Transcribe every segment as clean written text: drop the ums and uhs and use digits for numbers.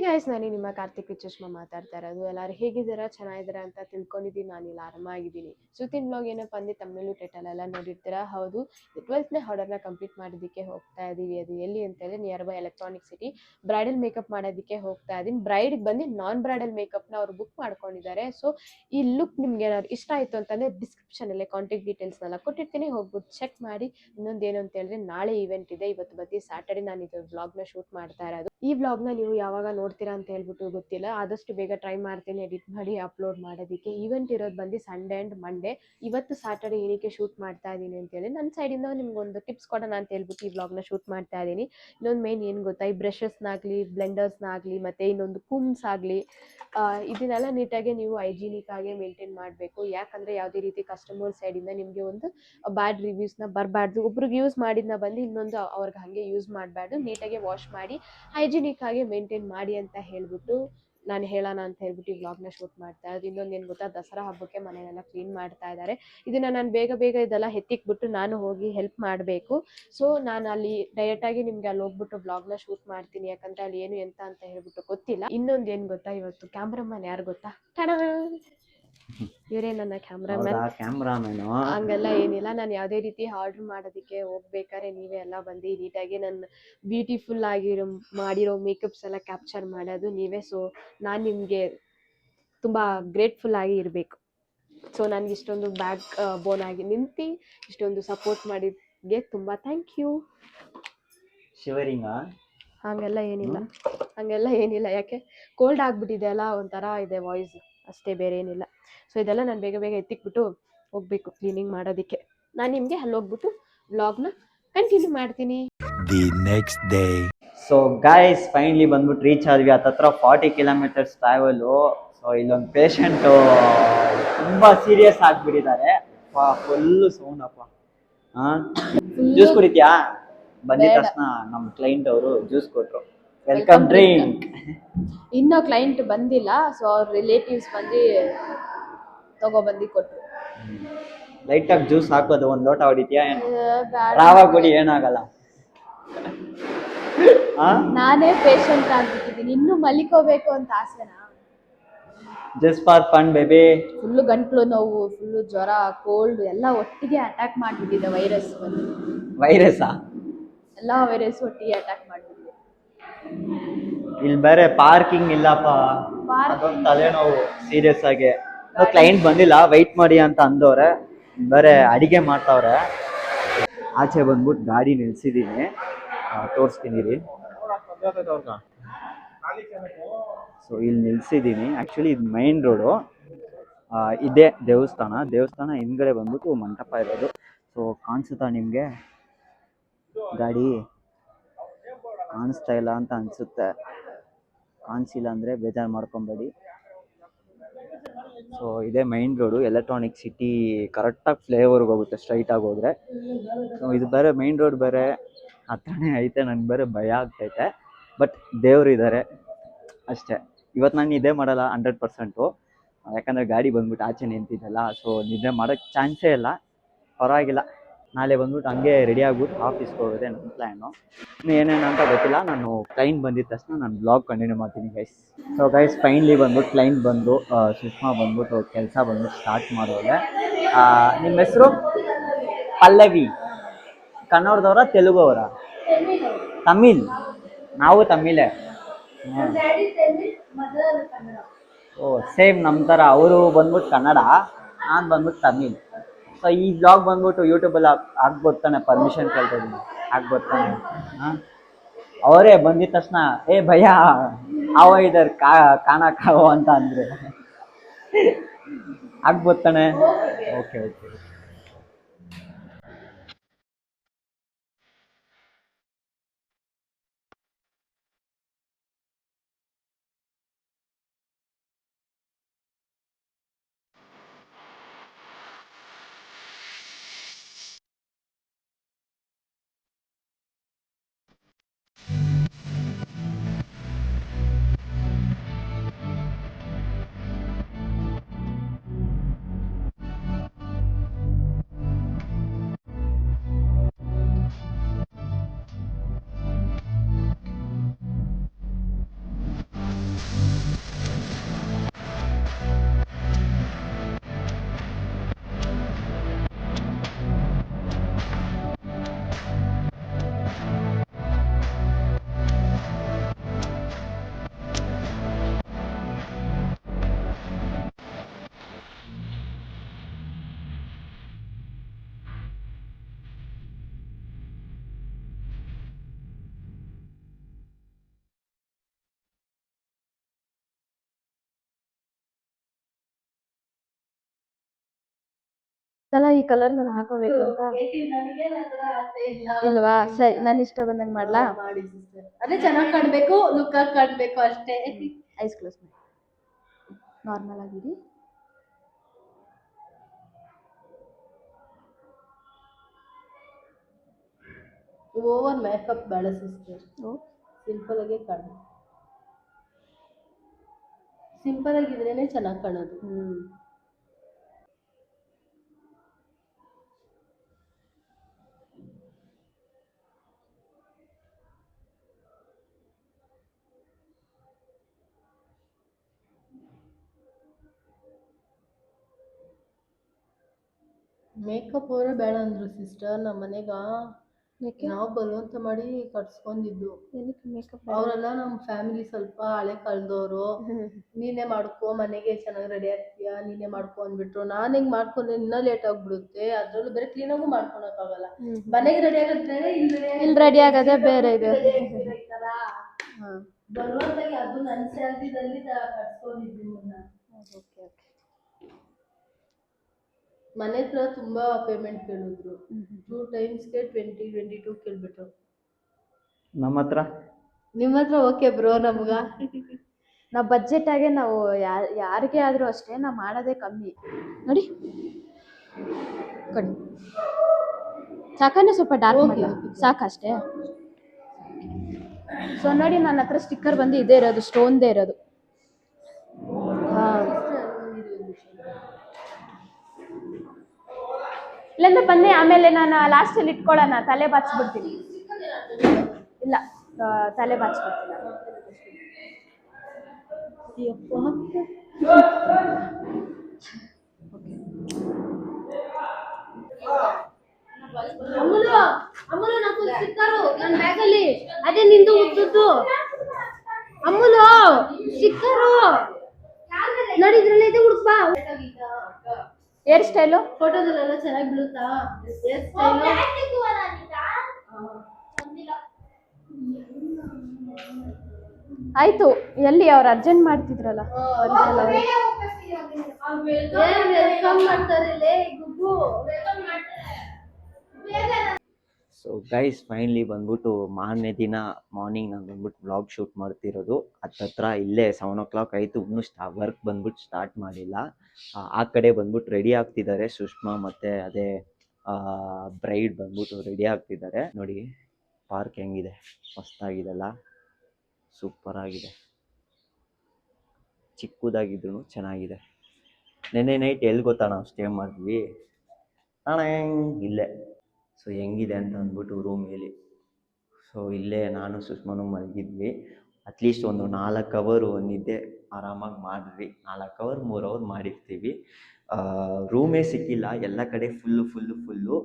Guys, ನಾನು ನಿಮ್ಮ ಕಾರ್ತಿಕ್ ವಿಚಷ್ಮಾ ಮಾತಾಡ್ತಾ ಇರೋದು. ಎಲ್ಲರೂ ಹೇಗಿದ್ದೀರಾ, ಚೆನ್ನಾಗಿದ್ದೀರಾ ಅಂತ ತಿಳ್ಕೊಂಡಿದ್ದೀನಿ. ನಾನಿಲ್ಲ ಆರಾಮಾಗಿದ್ದೀನಿ. ಸುತ್ತಿನ ಬ್ಲಾಗ್ ಏನಪ್ಪ ಅಂದ್ರೆ ತಮ್ಮನೇಲೂ ಟೈಟಲೆಲ್ಲ ನೋಡಿರ್ತೀರಾ. ಹೌದು, 12ನೇ ಆರ್ಡರ್ನ ಕಂಪ್ಲೀಟ್ ಮಾಡೋದಕ್ಕೆ ಹೋಗ್ತಾ ಇದ್ದೀವಿ. ಅದು ಎಲ್ಲಿ ಅಂತೇಳಿ near by electronic city bridal makeup ಮಾಡೋದಕ್ಕೆ ಹೋಗ್ತಾ ಇದ್ದೀನಿ. ಬ್ರೈಡ್ಗೆ ಬಂದು ನಾನ್ ಬ್ರೈಡಲ್ ಮೇಕಪ್ನ ಅವ್ರು ಬುಕ್ ಮಾಡ್ಕೊಂಡಿದ್ದಾರೆ. ಸೊ ಈ ಲುಕ್ ನಿಮ್ಗೆ ಏನಾದ್ರು ಇಷ್ಟ ಆಯಿತು ಅಂತಂದರೆ ಡಿಸ್ಕ್ರಿಪ್ಷನಲ್ಲಿ ಕಾಂಟ್ಯಾಕ್ಟ್ ಡೀಟೇಲ್ಸ್ನೆಲ್ಲ ಕೊಟ್ಟಿರ್ತೀನಿ, ಹೋಗ್ಬಿಟ್ಟು ಚೆಕ್ ಮಾಡಿ. ಇನ್ನೊಂದೇನು ಅಂತ ಹೇಳಿದ್ರೆ ನಾಳೆ ಈವೆಂಟ್ ಇದೆ. ಇವತ್ತು ಬತ್ತಿ ಸ್ಯಾಟರ್ಡೆ ನಾನು ಇದು ವ್ಲಾಗ್ನ ಶೂಟ್ ಮಾಡ್ತಾ ಇರೋದು. ಈ ವ್ಲಾಗ್ನ ನೀವು ಯಾವಾಗ ನೋಡ್ತೀರಾ ಅಂತ ಹೇಳ್ಬಿಟ್ಟು ಗೊತ್ತಿಲ್ಲ. ಆದಷ್ಟು ಬೇಗ ಟ್ರೈ ಮಾಡ್ತೀನಿ ಎಡಿಟ್ ಮಾಡಿ ಅಪ್ಲೋಡ್ ಮಾಡೋದಕ್ಕೆ. ಈವೆಂಟ್ ಇರೋದು ಬಂದು ಸಂಡೇ ಆ್ಯಂಡ್ ಮಂಡೇ. ಇವತ್ತು ಸ್ಯಾಟರ್ಡೆ ಏನಕ್ಕೆ ಶೂಟ್ ಮಾಡ್ತಾ ಇದ್ದೀನಿ ಅಂತೇಳಿ ನನ್ನ ಸೈಡಿಂದ ನಿಮ್ಗೊಂದು ಟಿಪ್ಸ್ ಕೊಡೋಣ ಅಂತ ಹೇಳ್ಬಿಟ್ಟು ಈ ವ್ಲಾಗ್ನ ಶೂಟ್ ಮಾಡ್ತಾ ಇದ್ದೀನಿ. ಇನ್ನೊಂದು ಮೇನ್ ಏನು ಗೊತ್ತಾ, ಈ ಬ್ರಷಸ್ನಾಗಲಿ ಬ್ಲೆಂಡರ್ಸ್ನಾಗಲಿ ಮತ್ತು ಇನ್ನೊಂದು ಕುಮ್ಸ್ ಆಗಲಿ ಇದನ್ನೆಲ್ಲ ನೀಟಾಗಿ ನೀವು ಹೈಜಿನಿಕ್ ಆಗಿ ಮೇಂಟೈನ್ ಮಾಡಬೇಕು. ಯಾಕಂದರೆ ಯಾವುದೇ ರೀತಿ ಕಸ್ಟಮರ್ ಸೈಡಿಂದ ನಿಮಗೆ ಒಂದು ಬ್ಯಾಡ್ ರಿವ್ಯೂಸ್ನ ಬರಬಾರ್ದು. ಒಬ್ರಿಗೆ ಯೂಸ್ ಮಾಡಿದ್ನ ಬಂದು ಇನ್ನೊಂದು ಅವ್ರಿಗೆ ಹಾಗೆ ಯೂಸ್ ಮಾಡಬಾರ್ದು. ನೀಟಾಗಿ ವಾಶ್ ಮಾಡಿ ಹೈಜಿನಿಕ್ ಆಗಿ ಮೇಂಟೈನ್ ಮಾಡಿ ಅಂತ ಹೇಳ್ಬಿಟ್ಟು ನಾನು ಹೇಳೋಣ ಅಂತ ಹೇಳ್ಬಿಟ್ಟು ಈ ವ್ಲಾಗ್ನ ಶೂಟ್ ಮಾಡ್ತಾ ಇರೋದು. ಇನ್ನೊಂದು ಏನು ಗೊತ್ತಾ, ದಸರಾ ಹಬ್ಬಕ್ಕೆ ಮನೆಯೆಲ್ಲ ಕ್ಲೀನ್ ಮಾಡ್ತಾ ಇದ್ದಾರೆ. ಇದನ್ನು ನಾನು ಬೇಗ ಇದೆಲ್ಲ ಎತ್ತಿಕ್ಬಿಟ್ಟು ನಾನು ಹೋಗಿ ಹೆಲ್ಪ್ ಮಾಡಬೇಕು. ಸೊ ನಾನು ಅಲ್ಲಿ ಡೈರೆಕ್ಟಾಗಿ ನಿಮಗೆ ಅಲ್ಲಿ ಹೋಗ್ಬಿಟ್ಟು ವ್ಲಾಗ್ನ ಶೂಟ್ ಮಾಡ್ತೀನಿ. ಯಾಕಂದರೆ ಅಲ್ಲಿ ಏನು ಎಂತ ಅಂತ ಹೇಳ್ಬಿಟ್ಟು ಗೊತ್ತಿಲ್ಲ. ಇನ್ನೊಂದು ಏನು ಗೊತ್ತಾ, ಇವತ್ತು ಕ್ಯಾಮ್ರಾಮನ್ ಯಾರು ಗೊತ್ತಾ, ಇವರೇ ನನ್ನ ಕ್ಯಾಮ್ರಾಮನ್. ಹಂಗೆಲ್ಲ ಏನಿಲ್ಲ, ನಾನು ಯಾವುದೇ ರೀತಿ ಆರ್ಡ್ರ್ ಮಾಡೋದಕ್ಕೆ ಹೋಗ್ಬೇಕಾದ್ರೆ ನೀವೇ ಎಲ್ಲ ಬಂದು ನೀಟಾಗಿ ನನ್ನ ಬ್ಯೂಟಿಫುಲ್ ಮಾಡಿರೋ ಮೇಕಪ್ಸ್ ಎಲ್ಲ ಕ್ಯಾಪ್ಚರ್ ಮಾಡೋದು ನೀವೇ. ಸೊ ನಾನು ನಿಮಗೆ ತುಂಬ ಗ್ರೇಟ್ಫುಲ್ ಆಗಿ ಇರಬೇಕು. ಸೊ ನನಗೆ ಇಷ್ಟೊಂದು ಬ್ಯಾಕ್ ಬೋನ್ ಆಗಿ ನಿಂತು ಇಷ್ಟೊಂದು ಸಪೋರ್ಟ್ ಮಾಡಿದ್ಗೆ ತುಂಬ ಥ್ಯಾಂಕ್ ಯು. ಹಾಗೆಲ್ಲ ಏನಿಲ್ಲ, ಯಾಕೆ ಕೋಲ್ಡ್ ಆಗಿಬಿಟ್ಟಿದೆ ಅಲ್ಲ, ಒಂಥರ ಇದೆ ವಾಯ್ಸ್ ಅಷ್ಟೇ, ಬೇರೆ ಏನಿಲ್ಲ. ಸೊ ಇದೆಲ್ಲ ನಾನು ಬೇಗ ಎತ್ತಿಕ್ಬಿಟ್ಟು ಹೋಗ್ಬೇಕು ಕ್ಲೀನಿಂಗ್ ಮಾಡೋದಕ್ಕೆ. ನಾನು ನಿಮಗೆ ಅಲ್ಲಿ ಹೋಗ್ಬಿಟ್ಟು ವ್ಲಾಗ್ನ ಕಂಟಿನ್ಯೂ ಮಾಡ್ತೀನಿ. The next day. So guys, finally ಬಂದ್ಬಿಟ್ಟು ರೀಚ್ ಆದ್ವಿ. ಹತ್ತತ್ರ 40 ಕಿಲೋಮೀಟರ್ಸ್ ಟ್ರಾವೆಲು. ಸೊ ಇಲ್ಲೊಂದು ಪೇಷಂಟು ತುಂಬ ಸೀರಿಯಸ್ ಆಗಿಬಿಟ್ಟಿದ್ದಾರೆ. ಫುಲ್ಲು ಸೌಂಡ್ ಅಪ್ಪ. ಜ್ಯೂಸ್ ಕುಡಿತ್ಯಾ? ಬಂದಿದ ತಕ್ಷಣ ನಮ್ಮ ಕ್ಲೈಂಟ್ ಅವರು ಜ್ಯೂಸ್ ಕೊಟ್ಟರು. Welcome drink. ಇನ್ನೂ ಕ್ಲೈಂಟ್ ಬಂದಿಲ್ಲ, ಸೊ ಅವ್ರ ರಿಲೇಟಿವ್ಸ್ ಬಂದು ತಗೊಬಂದು ಕೊಟ್ಟರು. ಲೈಟಾಗಿ ಜ್ಯೂಸ್ ಹಾಕೋದು, ಒಂದು ಲೋಟ ಹೊಡಿತೀಯಾ? ರಾವಾಗ ಕುಡಿ, ಏನಾಗಲ್ಲ. ನಾನೇ ಪೇಷಂಟ್ ಆಗ್ಬಿಟ್ಟಿದ್ದೀನಿ, ಇನ್ನೂ ಮಲಿಕೋಬೇಕು ಅಂತ ಆಸೆನಾ? Just for fun baby. Full ಗಂಟ್ಲು ನೋವು, ಫುಲ್ಲು ಜ್ವರ, ಕೋಲ್ಡ್ ಎಲ್ಲ ಒಟ್ಟಿಗೆ ಅಟ್ಯಾಕ್ ಮಾಡಿಬಿಟ್ಟಿದೆ. ವೈರಸ್ಸಾ? ಎಲ್ಲ ವೈರಸ್ ಒಟ್ಟಿಗೆ ಅಟ್ಯಾಕ್ ಮಾಡಿಬಿಟ್ಟಿದೆ. ಇಲ್ಲಿ ಬೇರೆ ಪಾರ್ಕಿಂಗ್ ಇಲ್ಲಪ್ಪ, ಅದೊಂದು ತಲೆನೋವು ಸೀರಿಯಸ್ ಆಗಿ. ಕ್ಲೈಂಟ್ ಬಂದಿಲ್ಲ, ವೈಟ್ ಮಾಡಿ ಅಂತ ಅಂದವ್ರೆ. ಬೇರೆ ಅಡಿಗೆ ಮಾಡ್ತಾವ್ರೆ. ಆಚೆ ಬಂದ್ಬಿಟ್ಟು ಗಾಡಿ ನಿಲ್ಸಿದ್ದೀನಿ, ತೋರಿಸ್ತೀನಿ ರೀ. ಸೊ ಇಲ್ಲಿ ನಿಲ್ಸಿದ್ದೀನಿ. ಆ್ಯಕ್ಚುಲಿ ಇದು ಮೈನ್ ರೋಡು. ಇದೇ ದೇವಸ್ಥಾನ ಹಿಂದ್ಗಡೆ ಬಂದ್ಬಿಟ್ಟು ಮಂಟಪ ಇರೋದು. ಸೊ ಕಾಣಿಸುತ್ತಾ ನಿಮಗೆ ಗಾಡಿ? ಕಾಣಿಸ್ತಾ ಇಲ್ಲ ಅಂತ ಅನಿಸುತ್ತೆ. ಕಾಣಿಸಿಲ್ಲ ಅಂದರೆ ಬೇಜಾರು ಮಾಡ್ಕೊಬೇಡಿ. ಸೊ ಇದೇ ಮೈನ್ ರೋಡು, ಎಲೆಕ್ಟ್ರಾನಿಕ್ ಸಿಟಿ ಕರೆಕ್ಟಾಗಿ ಫ್ಲೇವರ್ಗೆ ಹೋಗುತ್ತೆ ಸ್ಟ್ರೈಟಾಗಿ ಹೋದರೆ. ಸೊ ಇದು ಬೇರೆ ಮೈನ್ ರೋಡ್ ಬೇರೆ ಹತ್ರನೇ ಐತೆ. ನನಗೆ ಬೇರೆ ಭಯ ಆಗ್ತೈತೆ. ಬಟ್ ದೇವ್ರಿದ್ದಾರೆ ಅಷ್ಟೇ. ಇವತ್ತು ನಾನು ನಿದ್ದೆ ಮಾಡಲ್ಲ 100%. ಯಾಕಂದರೆ ಗಾಡಿ ಬಂದ್ಬಿಟ್ಟು ಆಚೆ ನಿಂತಿದ್ದಲ್ಲ. ಸೊ ನಿದ್ದೆ ಮಾಡೋಕ್ಕೆ ಚಾನ್ಸೇ ಇಲ್ಲ. ಪರವಾಗಿಲ್ಲ, ನಾಳೆ ಬಂದ್ಬಿಟ್ಟು ಹಂಗೆ ರೆಡಿ ಆಗ್ಬಿಟ್ಟು ಆಫೀಸ್ಗೆ ಹೋಗೋದೆ ನನ್ನ ಪ್ಲ್ಯಾನು. ಇನ್ನು ಏನೇನು ಅಂತ ಗೊತ್ತಿಲ್ಲ. ನಾನು ಕ್ಲೈಂಟ್ ಬಂದಿದ್ದ ತಕ್ಷಣ ನಾನು ಬ್ಲಾಗ್ ಕಂಟಿನ್ಯೂ ಮಾಡ್ತೀನಿ ಗೈಸ್. ಸೊ ಗೈಸ್, ಫೈನಲಿ ಬಂದ್ಬಿಟ್ಟು ಕ್ಲೈಂಟ್ ಬಂದು ಸುಷ್ಮಾ ಬಂದ್ಬಿಟ್ಟು ಕೆಲಸ ಬಂದ್ಬಿಟ್ಟು ಸ್ಟಾರ್ಟ್ ಮಾಡೋದೆ. ನಿಮ್ಮ ಹೆಸರು? ಪಲ್ಲವಿ. ಕನ್ನಡದವರ ತೆಲುಗು ಅವರ? ತಮಿಳ್. ನಾವು ತಮಿಳೇ. ಓ ಸೇಮ್ ನಮ್ಮ ಥರ. ಅವರು ಬಂದ್ಬಿಟ್ಟು ಕನ್ನಡ, ನಾನು ಬಂದ್ಬಿಟ್ಟು ತಮಿಳ್. ಸೊ ಈ ಬ್ಲಾಗ್ ಬಂದ್ಬಿಟ್ಟು ಯೂಟ್ಯೂಬಲ್ಲಿ ಹಾಕ್ಬೋದು ತಾನೆ? ಪರ್ಮಿಷನ್ ಕೇಳ್ತಿದ್ದೀನಿ, ಹಾಕ್ಬೋದು ತಾನೆ? ಅವರೇ ಬಂದಿದ ತಕ್ಷಣ ಏ ಭಯ ಅವ ಇದ್ದಾರೆ ಕಾಣಕ್ಕಾವ ಅಂತ ಅಂದರೆ ಹಾಕ್ಬೋದು ತಾನೆ? ಓಕೆ. ಅಲ್ಲ ಈ ಕಲರ್ ನಾನು ಹಾಕೋಬೇಕು ಅಂತ ಇಲ್ವಾ? ಸರಿ, ನಾನು ಇಷ್ಟ ಬಂದಂಗೆ ಮಾಡ್ಲಾ? ಮಾಡಿ ಸಿಸ್ಟರ್, ಅದೇ ಚೆನ್ನಾಗಿ ಕಾಣ್ಬೇಕು, ಲುಕ್ ಆಗಿ ಕಾಣ್ಬೇಕು ಅಷ್ಟೇ. ಐಸ್ ಕ್ಲೋಸ್ ಮಾಡಿ, ನಾರ್ಮಲ್ ಆಗಿರಿ. ಓವರ್ ಮೇಕಪ್ ಬೇಡ ಸಿಸ್ಟರ್, ಸಿಂಪಲ್ ಆಗೇ ಕಾಣು. ಸಿಂಪಲ್ ಆಗಿದ್ರೇನೆ ಚೆನ್ನಾಗಿ ಕಾಣೋದು. ಮೇಕಪ್ ಅವರೇ ಬೇಡ ಅಂದ್ರು ಸಿಸ್ಟರ್. ನಮ್ಮ ಮನೆಗ ನಾವು ಬಲವಂತ ಮಾಡಿ ಕಟ್ಸ್ಕೊಂಡಿದ್ದು. ಮೇಕಪ್ ಅವರೆಲ್ಲ ನಮ್ಮ ಫ್ಯಾಮಿಲಿ ಸ್ವಲ್ಪ ಹಳೆ ಕಳ್ದವ್ರು. ನೀನೇ ಮಾಡ್ಕೋ, ಮನೆಗೆ ಚೆನ್ನಾಗಿ ರೆಡಿ ಆಗ್ತೀಯಾ, ನೀನೇ ಮಾಡ್ಕೊ ಅಂದ್ಬಿಟ್ರು. ನಾನು ಹೆಂಗ್ ಮಾಡ್ಕೊಂಡ್ರೆ ಇನ್ನೂ ಲೇಟ್ ಆಗ್ಬಿಡುತ್ತೆ. ಅದ್ರಲ್ಲೂ ಬೇರೆ ಕ್ಲೀನಾಗೂ ಮಾಡ್ಕೊಳಕ್ಕಾಗಲ್ಲ. ಮನೆಗೆ ರೆಡಿ ಆಗಿದ್ರೆ ಇಲ್ಲಿ ರೆಡಿ ಆಗೋದೇ ಬೇರೆ ಇದೆ. ಬಲವಂತಾಗಿ ಅದು ನನ್ನ ಸ್ಯಾಲ್ರಿದಲ್ಲಿ ಕಟ್ಸ್ಕೊಂಡಿದ್ದೀನಿ ನಾನು. ಮನೆ ಹತ್ರ ತುಂಬಾ ಪೇಮೆಂಟ್ ಕೇಳಿದ್ರು. 2 ಟೈಮ್ಸ್ಗೆ 20-22 ಕೇಳ್ಬಿಟ್ರು. ನಮ್ಮ ಹತ್ರ ನಿಮ್ಮ ಹತ್ರ ಓಕೆ ಬ್ರೋ. ನಮ್ಗ ನಾವು ಬಜೆಟ್ ಆಗಿ ನಾವು ಯಾರಿಗೆ ಆದ್ರೂ ಅಷ್ಟೇ, ನಾವು ಮಾಡೋದೇ ಕಮ್ಮಿ. ನೋಡಿ ಕೊಡಿ, ಸಾಕಂದ್ರೆ ಸ್ವಲ್ಪ ಡಾರ್ಕ್ ಮಾಡಿ ಸಾಕಷ್ಟೇ. ಸೊ ನೋಡಿ, ನನ್ನ ಹತ್ರ ಸ್ಟಿಕ್ಕರ್ ಬಂದು ಇದೇ ಇರೋದು, ಸ್ಟೋನ್ದೇ ಇರೋದು. ಇಲ್ಲಾಂದ್ರೆ ಬನ್ನಿ, ಆಮೇಲೆ ನಾನು ಲಾಸ್ಟಲ್ಲಿ ಇಟ್ಕೊಳ್ಳೋಣ, ತಲೆ ಬಾಚ್ಬಿಡ್ತೀನಿ. ಇಲ್ಲ, ತಲೆ ಬಾಚ್ಬಿಡ್ತೀನಿ. ಅಮ್ಮಲು నాకు ಸ್ಟಿಕ್ಕರು ನನ್ನ ಬ್ಯಾಗಲ್ಲಿ ಅದೇ ನಿಂದು ಉದ್ದದ್ದು. ಅಮ್ಮಲು ಸ್ಟಿಕ್ಕರು ನೋಡಿ, ಇದ್ರಲ್ಲೇ ಇದೆ, ಹುಡುಕ್ಬಾ. ಹೇರ್ ಸ್ಟೈಲು ಫೋಟೋದಲ್ಲೆಲ್ಲ ಚೆನ್ನಾಗಿ ಬೀಳುತ್ತಾ ಹೇರ್ ಸ್ಟೈಲು? ಆಯ್ತು. ಎಲ್ಲಿ ಅವ್ರು ಅರ್ಜೆಂಟ್ ಮಾಡ್ತಿದ್ರಲ್ಲ, ವೆಲ್ಕಮ್ ಮಾಡ್ತಾರೆ ಗುಗ್ಗು. ಸೊ ಗೈಸ್, ಫೈನಲಿ ಬಂದ್ಬಿಟ್ಟು ಮಾರನೇ ದಿನ ಮಾರ್ನಿಂಗ್ ನಾನು ಬಂದ್ಬಿಟ್ಟು ವ್ಲಾಗ್ ಶೂಟ್ ಮಾಡ್ತಿರೋದು. ಹತ್ತತ್ರ ಇಲ್ಲೇ 7 o'clock ಆಯಿತು, ಇನ್ನೂ ವರ್ಕ್ ಬಂದ್ಬಿಟ್ಟು ಸ್ಟಾರ್ಟ್ ಮಾಡಿಲ್ಲ. ಆ ಕಡೆ ಬಂದ್ಬಿಟ್ಟು ರೆಡಿ ಆಗ್ತಿದ್ದಾರೆ ಸುಷ್ಮಾ ಮತ್ತು ಅದೇ ಬ್ರೈಡ್ ಬಂದ್ಬಿಟ್ಟು ರೆಡಿ ಆಗ್ತಿದ್ದಾರೆ. ನೋಡಿ ಪಾರ್ಕ್ ಹೆಂಗಿದೆ, ಮಸ್ತಾಗಿದೆಲ್ಲ, ಸೂಪರಾಗಿದೆ. ಚಿಕ್ಕದಾಗಿದ್ರು ಚೆನ್ನಾಗಿದೆ. ನೆನ್ನೆ ನೈಟ್ ಎಲ್ಲಿ ಗೊತ್ತಾ ನಾವು ಸ್ಟೇ ಮಾಡಿದ್ವಿ? ಇಲ್ಲೇ. ಸೊ ಹೆಂಗಿದೆ ಅಂತ ಅಂದ್ಬಿಟ್ಟು ರೂಮ್ ಹೇಳಿ. ಸೊ ಇಲ್ಲೇ ನಾನು ಸುಷ್ಮಾನು ಮಲಗಿದ್ವಿ. ಅಟ್ಲೀಸ್ಟ್ ಒಂದು 4 ಅವರ್ ನಿದ್ದೆ ಆರಾಮಾಗಿ ಮಾಡಿದ್ವಿ. 4 ಅವರ್ 3 ಅವರ್ ಮಾಡಿರ್ತೀವಿ. ರೂಮೇ ಸಿಕ್ಕಿಲ್ಲ, ಎಲ್ಲ ಕಡೆ ಫುಲ್ಲು.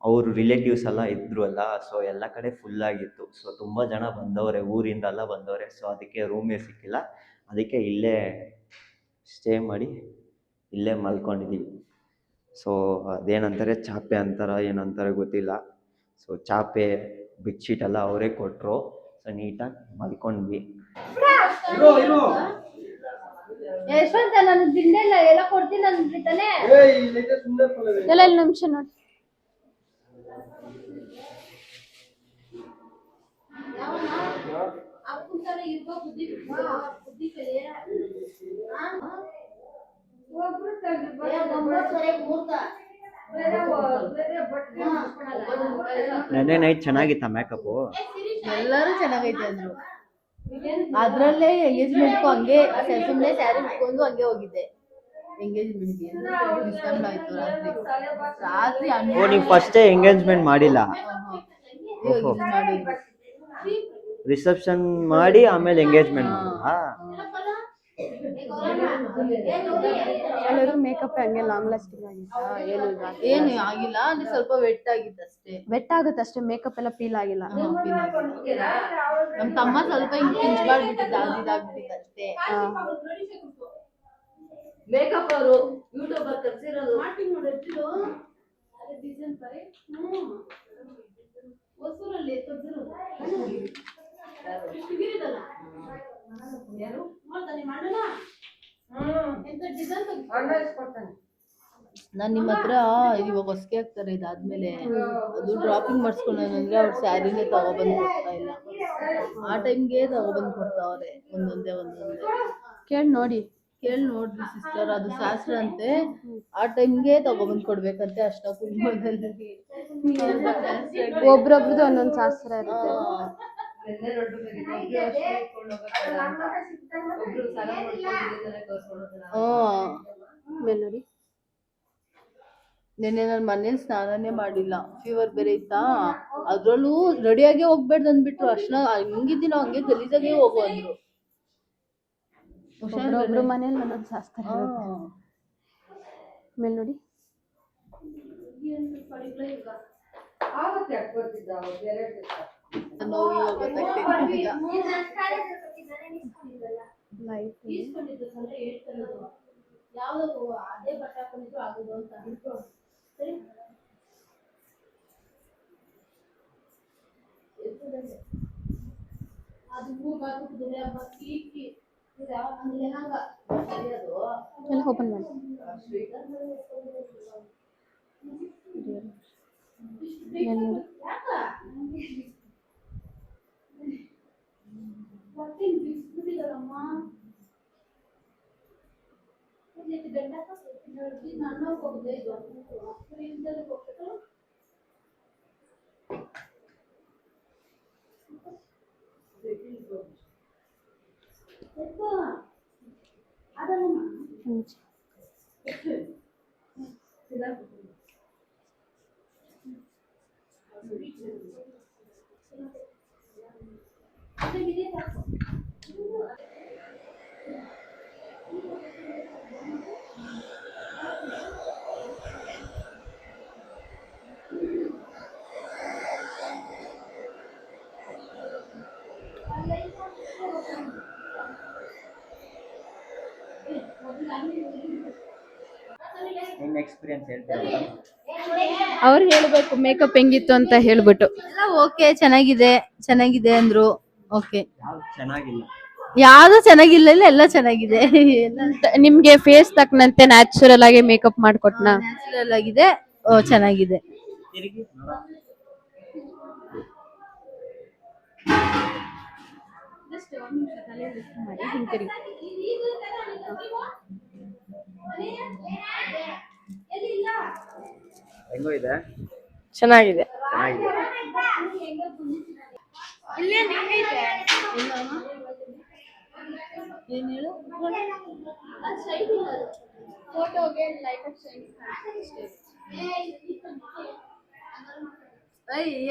ಅವರು ರಿಲೇಟಿವ್ಸ್ ಎಲ್ಲ ಇದ್ದರು ಅಲ್ಲ, ಸೊ ಎಲ್ಲ ಕಡೆ ಫುಲ್ಲಾಗಿತ್ತು. ಸೊ ತುಂಬ ಜನ ಬಂದವರೆ, ಊರಿಂದೆಲ್ಲ ಬಂದವರೆ. ಸೊ ಅದಕ್ಕೆ ರೂಮೇ ಸಿಕ್ಕಿಲ್ಲ. ಅದಕ್ಕೆ ಇಲ್ಲೇ ಸ್ಟೇ ಮಾಡಿ ಇಲ್ಲೇ ಮಲ್ಕೊಂಡಿದ್ದೀವಿ. ಸೊ ಅದೇನಂತಾರೆ, ಚಾಪೆ ಅಂತಾರ ಏನಂತಾರೆ ಗೊತ್ತಿಲ್ಲ. ಸೊ ಚಾಪೆ, ಬೆಡ್ಶೀಟ್ ಎಲ್ಲ ಅವರೇ ಕೊಟ್ಟರು. ಸೊ ನೀಟಾಗಿ ಮಲ್ಕೊಂಡ್ವಿ. ಯಶವಂತ, ನಾನು ತಿಂಡಿಲ್ಲ ಎಲ್ಲ ಕೊಡ್ತೀನಿ ಅಂದ್ಬಿಡ್ತಾನೆ. ಎಲ್ಲ ನಿಮಿಷ ನೋಡಿ. ನೆನ್ನೆ ನೈಟ್ ಚೆನ್ನಾಗಿತ್ತ ಮೇಕಪ್ಪು? ಎಲ್ಲರೂ ಚೆನ್ನಾಗೈತೆ ಅಂದ್ರು. ಅದ್ರಲ್ಲೇ ಎಂಗೇಜ್ಮೆಂಟ್ಗೂ ಹಂಗೆ ಸುಮ್ಮನೆ ಸ್ಯಾರಿ ಉಟ್ಕೊಂಡು ಹಂಗೆ ಹೋಗಿದ್ದೆ ಎಂಗೇಜ್ಮೆಂಟ್ಗೆ. ಡಿಸ್ಟರ್ಬ್ ಆಯ್ತು ರಾತ್ರಿ ಓ, ನೀವು ಫಸ್ಟೇ ಎಂಗೇಜ್ಮೆಂಟ್ ಮಾಡಿಲ್ಲ? ಮಾಡಿದ್ರು. ರಿಸೆಪ್ಷನ್ ಮಾಡಿ ಆಮೇಲೆ ಎಂಗೇಜ್ಮೆಂಟ್ ಮಾಡಿದ್ರಾ? ಎಲ್ಲರೂ ಮೇಕಪ್ ಹಂಗೆ ಲಾಂಗ್ ಲಾಸ್ಟಿಂಗ್ ಆಗಿತ್ತಾ? ಏನು ಆಗಿಲ್ಲ, ಅಂದ್ರೆ ಸ್ವಲ್ಪ ವೆಟ್ ಆಗಿತ್ತು ಅಷ್ಟೇ. ವೆಟ್ ಆಗುತ್ತೆ ಅಷ್ಟೇ, ಮೇಕಪ್ ಎಲ್ಲ ಫೀಲ್ ಆಗಿಲ್ಲ. ನಮ್ ತಮ್ಮ ಸ್ವಲ್ಪ ಹಿಂಗ್ ಪಿಂಚ್ ಮಾಡ್ಬಿಟ್ಟಿದ್ದ, ಇದಾಗ್ಬಿಟ್ಟಿದ್ದ ಅಷ್ಟೇ. ಮೇಕಪ್ ಅವರು ಯೂಟ್ಯೂಬರ್ ತರ್ಸಿರೋದು ಹೊಸೂರಲ್ಲಿ ತೆಗ್ದಿರೋದು. ಯಾರು ಮಾಡ್ತಾನೆ ಮಾಡಲ್ಲ. ಎಂತ ಡಿಸೈನ್ ಕೊಡ್ತಾನೆ. ನಾನು ನಿಮ್ಮ ಹತ್ರ ಇವಾಗ ಹೊಸ್ಗೆ ಆಗ್ತಾರೆ ಇದಾದ್ಮೇಲೆ ಅದು ಡ್ರಾಪಿಂಗ್ ಮಾಡಿಸ್ಕೊಳ್ಳೋಣಂದ್ರೆ ಅವ್ರ ಸ್ಯಾರಿನೇ ತಗೊಬಂದು ಕೊಡ್ತಾ ಇಲ್ಲ. ಆ ಟೈಮ್ಗೆ ತಗೊಬಂದು ಕೊಡ್ತಾವ್ರೆ ಒಂದೊಂದೇ. ಕೇಳಿ ನೋಡ್ರಿ ಸಿಸ್ಟರ್, ಅದು ಶಾಸ್ತ್ರ ಅಂತೆ. ಆ ಟೈಮ್ಗೆ ತಗೊಬಂದು ಕೊಡ್ಬೇಕಂತೆ ಅಷ್ಟ ಕುಟುಂಬದಲ್ಲಿ. ಒಬ್ರೊಬ್ರದ್ದು ಒಂದೊಂದು ಶಾಸ್ತ್ರ ಇರುತ್ತೆ. ಆಮೇಲೆ ನೋಡಿ ನೆನ್ನೆ ನಾನು ಮನೇಲಿ ಸ್ನಾನನೇ ಮಾಡಿಲ್ಲ, ಫೀವರ್ ಬೇರೆ ಇತ್ತಾ. ಅದ್ರಲ್ಲೂ ರೆಡಿಯಾಗಿ ಹೋಗ್ಬೇಡ್ದು ಅಂದ್ಬಿಟ್ರು. ಅರ್ಶನ ಹಂಗಿದ್ದೀನೋ ಹಂಗೆ ಗಲೀಜಾಗೆ ಹೋಗು ಅಂದ್ರು. ಒಬ್ರೊಬ್ರು ಮನೇಲಿ ಒಂದೊಂದು ಶಾಸ್ತ್ರ ಇರುತ್ತೆ. ಆಮೇಲೆ ನೋಡಿ ಎಲ್ಲ ಓಪನ್ ಮಾಡಿ. ನಿಮ್ಮ ಎಕ್ಸ್ಪೀರಿಯನ್ಸ್ ಹೇಳ್ತೀರಾ ಮೇಡಮ್? ಅವ್ರು ಹೇಳ್ಬೇಕು ಮೇಕಪ್ ಹೆಂಗಿತ್ತು ಅಂತ ಹೇಳ್ಬಿಟ್ಟು. ಎಲ್ಲ ಓಕೆ, ಚೆನ್ನಾಗಿದೆ ಅಂದ್ರು. ಓಕೆ, ಯಾವ್ದು ಚೆನ್ನಾಗಿಲ್ಲ? ಯಾವ್ದು ಚೆನ್ನಾಗಿಲ್ಲ, ಎಲ್ಲ ಚೆನ್ನಾಗಿದೆ. ನಿಮ್ಗೆ ಫೇಸ್ ತಕ್ಕನಂತೆ ನ್ಯಾಚುರಲ್ ಆಗಿ ಮೇಕಪ್ ಮಾಡ್ಕೊಟ್ನಾ? ನ್ಯಾಚುರಲ್ ಆಗಿದೆ, ಚೆನ್ನಾಗಿದೆ. ತಿರುಗಿ ಹೆಂಗೋ ಇದೆ? ಚೆನ್ನಾಗಿದೆ. ಏನ್ ಹೇಳು?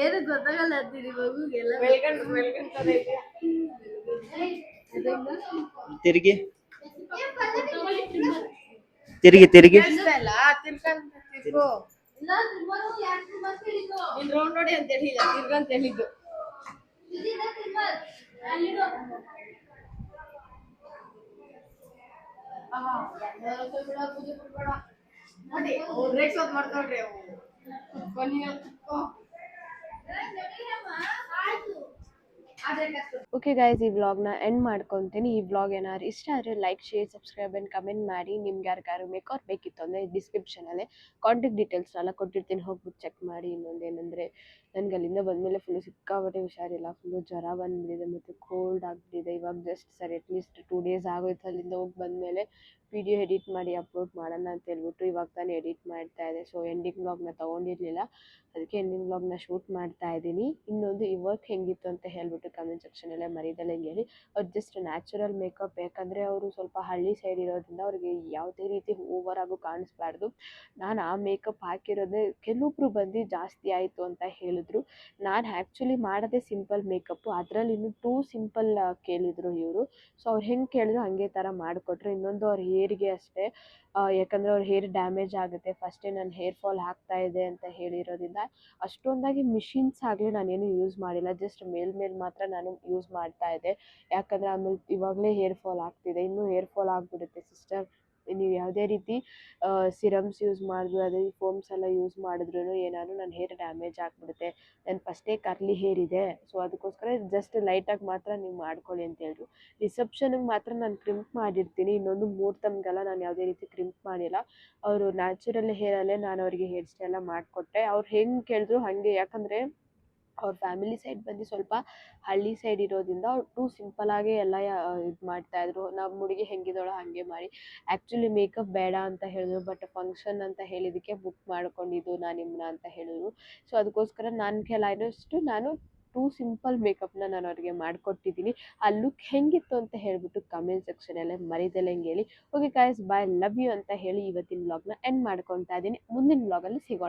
ಏನು ಗೊತ್ತಾಗಲ್ಲ ಅಂತೀರಿ ಮಗುಗೆಲ್ಲ. ತಿರುಗಿ ತಿರುಗಿ ತಿರುಗಿ ನೋಡಿ ಅಂತ ಹೇಳಿಲ್ಲ, ತಿರ್ಗಂತ ಹೇಳಿದ್ದು. ಓಕೆ ಗೈಸ್, ಈ ವ್ಲಾಗ್ನ ಎಂಡ್ ಮಾಡ್ಕೊತೀನಿ. ಈ ವ್ಲಾಗ್ ಏನಾದ್ರು ಇಷ್ಟ ಆದರೆ like, share, subscribe and comment ಮಾಡಿ. ನಿಮ್ಗೆ ಯಾರಿಗಾರು ಮೇಕಪ್ ಬೇಕಿತ್ತು ಅಂದರೆ ಡಿಸ್ಕ್ರಿಪ್ಷನಲ್ಲಿ ಕಾಂಟ್ಯಾಕ್ಟ್ ಡೀಟೇಲ್ಸ್ನೆಲ್ಲ ಕೊಟ್ಟಿರ್ತೀನಿ, ಹೋಗ್ಬಿಟ್ಟು ಚೆಕ್ ಮಾಡಿ. ಇನ್ನೊಂದೇನೆಂದರೆ ನನಗೆ ಅಲ್ಲಿಂದ ಬಂದಮೇಲೆ ಫುಲ್ಲು ಸಿಕ್ಕಾಪಟ್ಟೆ ಹುಷಾರಿಲ್ಲ, ಫುಲ್ಲು ಜ್ವರ ಬಂದುಬಿಟ್ಟಿದೆ ಮತ್ತು ಕೋಲ್ಡ್ ಆಗಿಬಿಟ್ಟಿದೆ. ಇವಾಗ ಜಸ್ಟ್ ಸರಿ ಅಟ್ಲೀಸ್ಟ್ 2 ಡೇಸ್ ಆಗೋಯ್ತು ಅಲ್ಲಿಂದ ಹೋಗಿ ಬಂದಮೇಲೆ. ವಿಡಿಯೋ ಎಡಿಟ್ ಮಾಡಿ ಅಪ್ಲೋಡ್ ಮಾಡೋಣ ಅಂತ ಹೇಳ್ಬಿಟ್ಟು ಇವಾಗ ತಾನೇ ಎಡಿಟ್ ಮಾಡ್ತಾ ಇದೆ. ಸೊ ಎಂಡಿಂಗ್ ವ್ಲಾಗ್ನ ತೊಗೊಂಡಿರಲಿಲ್ಲ, ಅದಕ್ಕೆ ಎಂಡಿಂಗ್ ವ್ಲಾಗ್ನ ಶೂಟ್ ಮಾಡ್ತಾ ಇದ್ದೀನಿ. ಇನ್ನೊಂದು ಈ ವರ್ಕ್ ಹೆಂಗಿತ್ತು ಅಂತ ಹೇಳ್ಬಿಟ್ಟು ಕಮೆಂಟ್ ಸೆಕ್ಷನಲ್ಲೇ ಮರೀದಲ್ಲೇ ಹೇಳಿ. ಅವ್ರು ಜಸ್ಟ್ ನ್ಯಾಚುರಲ್ ಮೇಕಪ್, ಯಾಕಂದರೆ ಅವರು ಸ್ವಲ್ಪ ಹಳ್ಳಿ ಸೈಡ್ ಇರೋದ್ರಿಂದ ಅವ್ರಿಗೆ ಯಾವುದೇ ರೀತಿ ಓವರಾಗೂ ಕಾಣಿಸ್ಬಾರ್ದು. ನಾನು ಆ ಮೇಕಪ್ ಹಾಕಿರೋದೇ ಕೆಲವೊಬ್ರು ಬಂದು ಜಾಸ್ತಿ ಆಯಿತು ಅಂತ ಹೇಳಿದ್ರು. ನಾನು ಆ್ಯಕ್ಚುಲಿ ಮಾಡೋದೇ ಸಿಂಪಲ್ ಮೇಕಪ್ಪು, ಅದರಲ್ಲಿ ಇನ್ನೂ ಟೂ ಸಿಂಪಲ್ ಕೇಳಿದರು ಇವರು. ಸೊ ಅವ್ರು ಹೆಂಗೆ ಕೇಳಿದ್ರು ಹಾಗೆ ಥರ ಮಾಡಿಕೊಟ್ರು. ಇನ್ನೊಂದು ಅವ್ರ ಹೇರಿಗೆ ಅಷ್ಟೇ, ಯಾಕಂದರೆ ಅವ್ರ ಹೇರ್ ಡ್ಯಾಮೇಜ್ ಆಗುತ್ತೆ. ಫಸ್ಟೇ ನಾನು ಹೇರ್ ಫಾಲ್ ಆಗ್ತಾ ಇದೆ ಅಂತ ಹೇಳಿರೋದ್ರಿಂದ ಅಷ್ಟೊಂದಾಗಿ ಮಿಷಿನ್ಸ್ ಆಗಲಿ ನಾನೇನು ಯೂಸ್ ಮಾಡಿಲ್ಲ, ಜಸ್ಟ್ ಮೇಲ್ಮೇಲೆ ಮಾತ್ರ ನಾನು ಯೂಸ್ ಮಾಡ್ತಾ ಇದ್ದೆ. ಯಾಕಂದರೆ ಆಮೇಲೆ ಇವಾಗಲೇ ಹೇರ್ ಫಾಲ್ ಆಗ್ತಿದೆ, ಇನ್ನೂ ಹೇರ್ ಫಾಲ್ ಆಗಿಬಿಡುತ್ತೆ ಸಿಸ್ಟರ್. ನೀವು ಯಾವುದೇ ರೀತಿ ಸಿರಮ್ಸ್ ಯೂಸ್ ಮಾಡಿದ್ರು ಅದೇ ಫೋಮ್ಸ್ ಎಲ್ಲ ಯೂಸ್ ಮಾಡಿದ್ರು ಏನಾದ್ರು ನನ್ನ ಹೇರ್ ಡ್ಯಾಮೇಜ್ ಆಗಿಬಿಡುತ್ತೆ. ನನ್ನ ಫಸ್ಟೇ ಕರ್ಲಿ ಹೇರ್ ಇದೆ, ಸೊ ಅದಕ್ಕೋಸ್ಕರ ಜಸ್ಟ್ ಲೈಟಾಗಿ ಮಾತ್ರ ನೀವು ಮಾಡ್ಕೊಳ್ಳಿ ಅಂತ ಹೇಳಿದ್ರು. ರಿಸೆಪ್ಷನ್ಗೆ ಮಾತ್ರ ನಾನು ಕ್ರಿಂಪ್ ಮಾಡಿರ್ತೀನಿ, ಇನ್ನೊಂದು ಮುಹೂರ್ತಮ್ಗೆಲ್ಲ ನಾನು ಯಾವುದೇ ರೀತಿ ಕ್ರಿಂಪ್ ಮಾಡಿಲ್ಲ. ಅವರು ನ್ಯಾಚುರಲ್ ಹೇರಲ್ಲೇ ನಾನು ಅವರಿಗೆ ಹೇರ್ ಸ್ಟೈಲ ಮಾಡಿಕೊಟ್ಟೆ. ಅವ್ರು ಹೆಂಗೆ ಕೇಳಿದ್ರು ಹಾಗೆ, ಯಾಕಂದರೆ ಅವ್ರ ಫ್ಯಾಮಿಲಿ ಸೈಡ್ ಬಂದು ಸ್ವಲ್ಪ ಹಳ್ಳಿ ಸೈಡ್ ಇರೋದ್ರಿಂದ ಅವ್ರು ಟೂ ಸಿಂಪಲಾಗೇ ಎಲ್ಲ ಇದು ಮಾಡ್ತಾಯಿದ್ರು. ನಮ್ಮ ಹುಡುಗಿ ಹೆಂಗಿದ್ದಾಳೋ ಹಾಗೆ ಮಾಡಿ. ಆ್ಯಕ್ಚುಲಿ ಮೇಕಪ್ ಬೇಡ ಅಂತ ಹೇಳಿದ್ರು, ಬಟ್ ಫಂಕ್ಷನ್ ಅಂತ ಹೇಳಿದ್ದಕ್ಕೆ ಬುಕ್ ಮಾಡ್ಕೊಂಡಿದ್ದು ನಾನು ನಿಮ್ಮನ್ನ ಅಂತ ಹೇಳಿದ್ರು. ಸೊ ಅದಕ್ಕೋಸ್ಕರ ನನ್ನ ಕೈಲಾದಷ್ಟು ನಾನು ಟೂ ಸಿಂಪಲ್ ಮೇಕಪ್ನ ನಾನು ಅವ್ರಿಗೆ ಮಾಡಿಕೊಟ್ಟಿದ್ದೀನಿ. ಆ ಲುಕ್ ಹೆಂಗಿತ್ತು ಅಂತ ಹೇಳಿಬಿಟ್ಟು ಕಮೆಂಟ್ ಸೆಕ್ಷನಲ್ಲೇ ಮರಿದಲ್ಲೇ ಹೇಳಿ. Okay guys, bye, love you ಅಂತ ಹೇಳಿ ಇವತ್ತಿನ ವ್ಲಾಗ್ನ ಎಂಡ್ ಮಾಡ್ಕೊತಾ ಇದ್ದೀನಿ. ಮುಂದಿನ ವ್ಲಾಗಲ್ಲಿ ಸಿಗೋಣ.